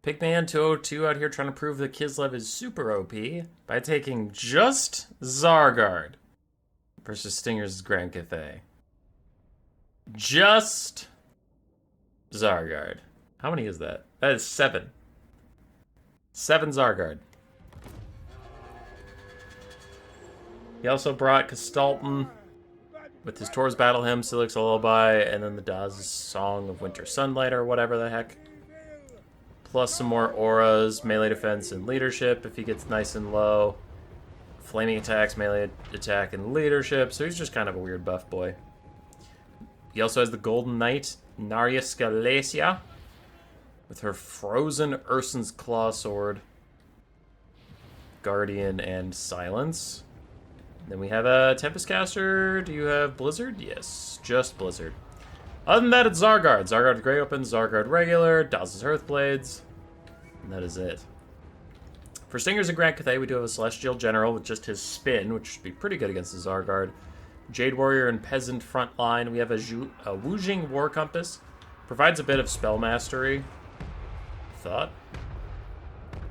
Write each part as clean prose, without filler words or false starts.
Pigman 202 out here trying to prove that Kislev is super OP by taking just Zargard versus Stinger's Grand Cathay. Just Zargard. How many is that? That is 7. 7 Zargard. He also brought Castalton with his Tor's Battle Hymn, Silik's Lullaby, and then the Daz's Song of Winter Sunlight or whatever the heck. Plus some more auras, melee defense, and leadership if he gets nice and low. Flaming attacks, melee attack, and leadership. So he's just kind of a weird buff boy. He also has the Golden Knight, Narya Scalesia, with her Frozen Urson's Claw Sword, Guardian, and Silence. Then we have a Tempest Caster. Do you have Blizzard? Yes, just Blizzard. Other than that, it's Zargard. Zargard Grey Open, Zargard Regular, Daz's Earthblades, and that is it. For Stingers and Grand Cathay, we do have a Celestial General with just his spin, which should be pretty good against the Zargard. Jade Warrior and Peasant front line. We have a Wujing War Compass. Provides a bit of spell mastery. Thought.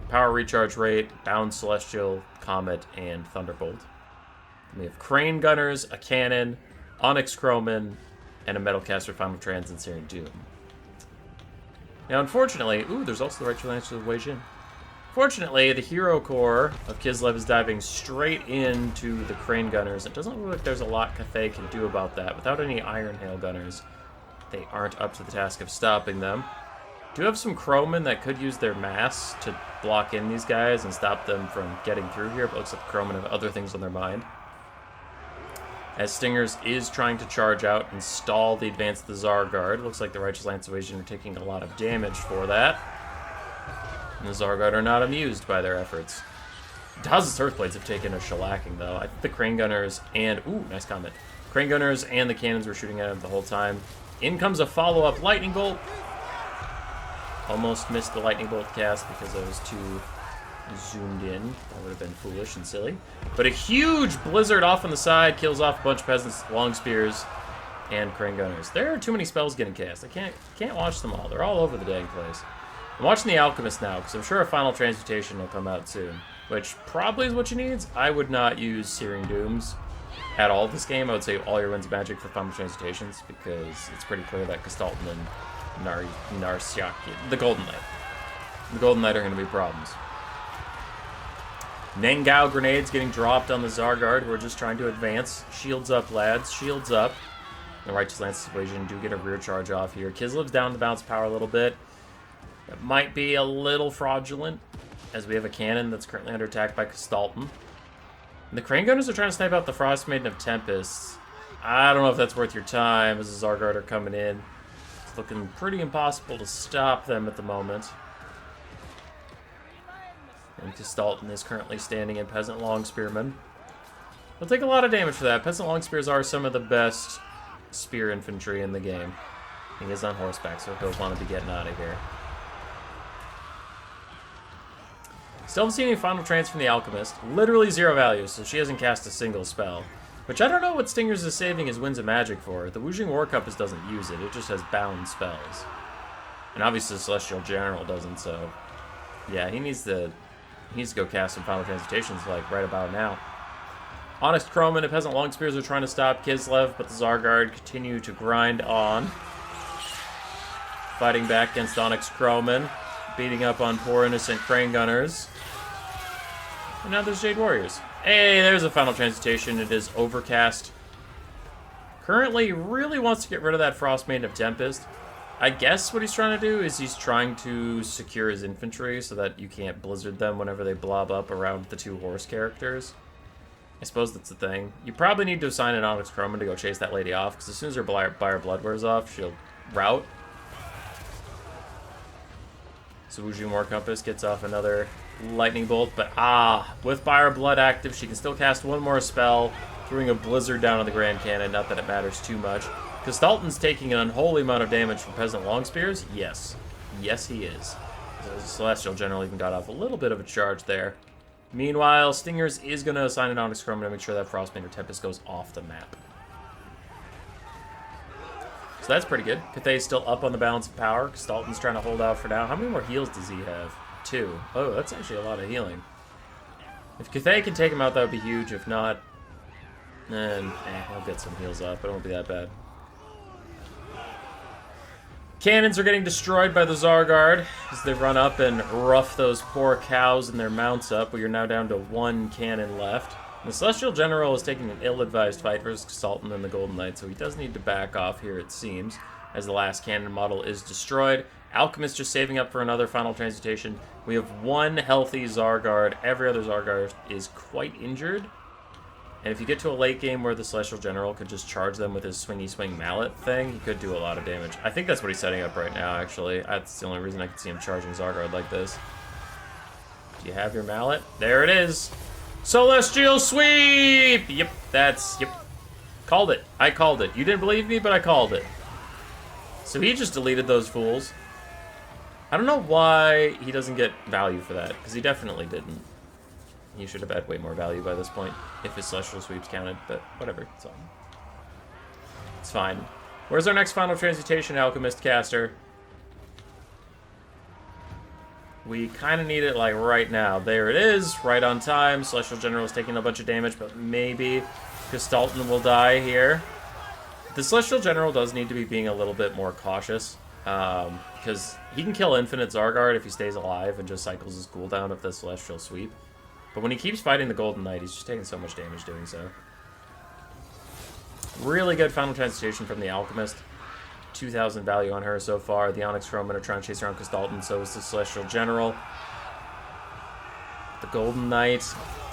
Power recharge rate, Bound Celestial, Comet, and Thunderbolt. We have Crane Gunners, a Cannon, Onyx Chroman, and a Metalcaster Final Trans and Searing Doom. Now, unfortunately, there's also the Righteous Lance of Wei Jin. Fortunately, the hero core of Kislev is diving straight into the Crane Gunners. It doesn't look like there's a lot Cathay can do about that. Without any Iron Hail Gunners, they aren't up to the task of stopping them. Do have some Chroman that could use their mass to block in these guys and stop them from getting through here, but it looks like the Chroman have other things on their mind. As Stingers is trying to charge out and stall the advance of the Zargard. Looks like the Righteous Lance Evasion are taking a lot of damage for that. And the Zargard are not amused by their efforts. Daz's Earthblades have taken a shellacking, though. I think the Crane Gunners and... nice comment. Crane Gunners and the Cannons were shooting at him the whole time. In comes a follow-up Lightning Bolt. Almost missed the Lightning Bolt cast because I was too zoomed in. That would have been foolish and silly. But a huge Blizzard off on the side kills off a bunch of Peasants, Long Spears, and Crane Gunners. There are too many spells getting cast. I can't watch them all. They're all over the dang place. I'm watching the Alchemist now, because I'm sure a Final Transmutation will come out soon, which probably is what you need. I would not use Searing Dooms at all this game. I would save all your Winds of Magic for Final Transmutations, because it's pretty clear that Castalton and Narsiaki, the Golden Knight are going to be problems. Nengao grenades getting dropped on the Zargard. We're just trying to advance. Shields up, lads. Shields up. The Righteous Lance Evasion do get a rear charge off here. Kislev's down the bounce power a little bit. It might be a little fraudulent, as we have a cannon that's currently under attack by Castalton. And the Crane Gunners are trying to snipe out the Frost Maiden of Tempest. I don't know if that's worth your time, as the Zargard are coming in. It's looking pretty impossible to stop them at the moment. And Castalton is currently standing in Peasant Long Spearmen. They'll take a lot of damage for that. Peasant Long Spears are some of the best spear infantry in the game. He is on horseback, so he'll want to be getting out of here. Still haven't seen any Final Trance from the Alchemist. Literally 0 value, so she hasn't cast a single spell. Which I don't know what Stingers is saving his Winds of Magic for. The Wujing War Compass doesn't use it. It just has bound spells. And obviously the Celestial General doesn't, so... yeah, he needs to go cast some Final Transmutations, like, right about now. Onyx Chroman and Peasant Long Spears are trying to stop Kislev, but the Zargard continue to grind on. Fighting back against Onyx Chroman. Beating up on poor innocent Crane Gunners. And now there's Jade Warriors. Hey, there's a Final Transmutation. It is Overcast. Currently really wants to get rid of that Frost Maiden of Tempest. I guess what he's trying to do is he's trying to secure his infantry so that you can't Blizzard them whenever they blob up around the 2 horse characters. I suppose that's the thing. You probably need to assign an Onyx Chroman to go chase that lady off, because as soon as her Buyer Blood wears off, she'll rout. So Wujing War Compass gets off another Lightning Bolt, but with Buyer Blood active, she can still cast one more spell, throwing a Blizzard down on the Grand Cannon, not that it matters too much. Castalton's taking an unholy amount of damage from Peasant Long Spears? Yes. Yes, he is. So the Celestial General even got off a little bit of a charge there. Meanwhile, Stingers is going to assign an Onyx Chroman to make sure that Frostbane or Tempest goes off the map. So that's pretty good. Cathay's still up on the balance of power. Stalton's trying to hold out for now. How many more heals does he have? 2. Oh, that's actually a lot of healing. If Cathay can take him out, that would be huge. If not, then he'll get some heals up, but it won't be that bad. Cannons are getting destroyed by the Tzar Guard as they run up and rough those poor cows and their mounts up. We are now down to 1 cannon left. And the Celestial General is taking an ill-advised fight versus Sultan and the Golden Knight, so he does need to back off here, it seems, as the last cannon model is destroyed. Alchemist just saving up for another final transmutation. We have 1 healthy Tzar Guard. Every other Tzar Guard is quite injured. And if you get to a late game where the Celestial General could just charge them with his swingy swing mallet thing, he could do a lot of damage. I think that's what he's setting up right now, actually. That's the only reason I can see him charging Tzar Guard like this. Do you have your mallet? There it is! Celestial Sweep! Yep, yep. Called it. I called it. You didn't believe me, but I called it. So he just deleted those fools. I don't know why he doesn't get value for that, because he definitely didn't. He should have had way more value by this point, if his Celestial Sweeps counted, but whatever, it's fine. Where's our next final transmutation, Alchemist Caster? We kind of need it, like, right now. There it is, right on time. Celestial General is taking a bunch of damage, but maybe Gestalten will die here. The Celestial General does need to be being a little bit more cautious, because he can kill Infinite Tzar Guard if he stays alive and just cycles his cooldown of the Celestial Sweep. But when he keeps fighting the Golden Knight, he's just taking so much damage doing so. Really good final transmutation from the Alchemist. 2,000 value on her so far. The Onyx Roman are trying to chase around Gestalten, so is the Celestial General. The Golden Knight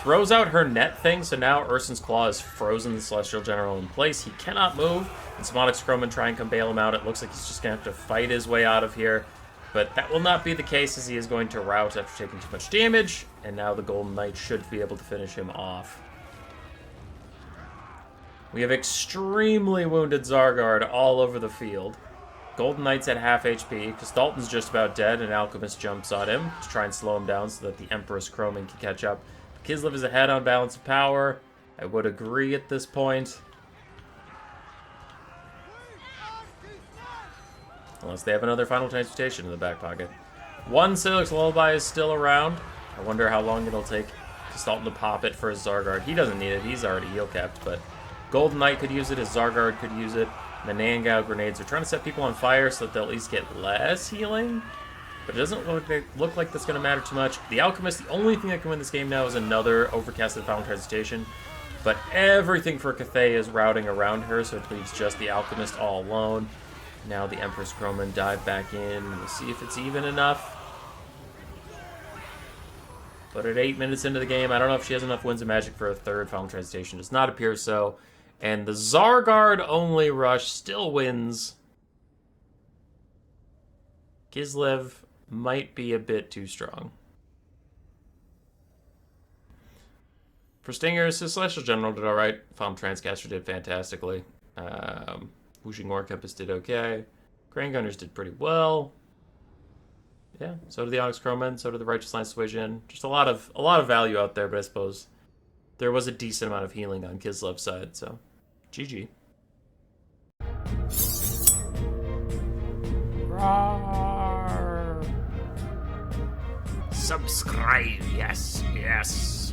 throws out her net thing, so now Urson's Claw has frozen the Celestial General in place. He cannot move, and some Onyx Roman try and come bail him out. It looks like he's just going to have to fight his way out of here. But that will not be the case, as he is going to rout after taking too much damage, and now the Golden Knight should be able to finish him off. We have extremely wounded Tzar Guard all over the field. Golden Knight's at half HP, Gestalten's just about dead, and Alchemist jumps on him to try and slow him down so that the Empress Chromin can catch up. Kislev is ahead on balance of power. I would agree at this point. Unless they have another final transmutation in the back pocket. 1 Silix Lullaby is still around. I wonder how long it'll take Gestalten to pop it for his Tzar Guard. He doesn't need it. He's already heal capped, but Golden Knight could use it. His Tzar Guard could use it. The Nangao grenades are trying to set people on fire so that they'll at least get less healing. But it doesn't look like that's going to matter too much. The Alchemist, the only thing that can win this game now is another overcasted final transmutation. But everything for Cathay is routing around her, so it leaves just the Alchemist all alone. Now the Empress Chromin dive back in. We'll see if it's even enough. But at 8 minutes into the game, I don't know if she has enough Winds of Magic for a third final transmutation. Does not appear so. And the Tzar Guard only rush still wins. Kislev might be a bit too strong. For Stingers, his Celestial General did alright. Final Transcaster did fantastically. Wuxing Orcampus did okay. Crane Gunners did pretty well. Yeah, so did the Onyx Chromin, so did the Righteous Line Suasion. Just a lot of value out there, but I suppose there was a decent amount of healing on Kislev's side, so GG. Roar. Subscribe, yes.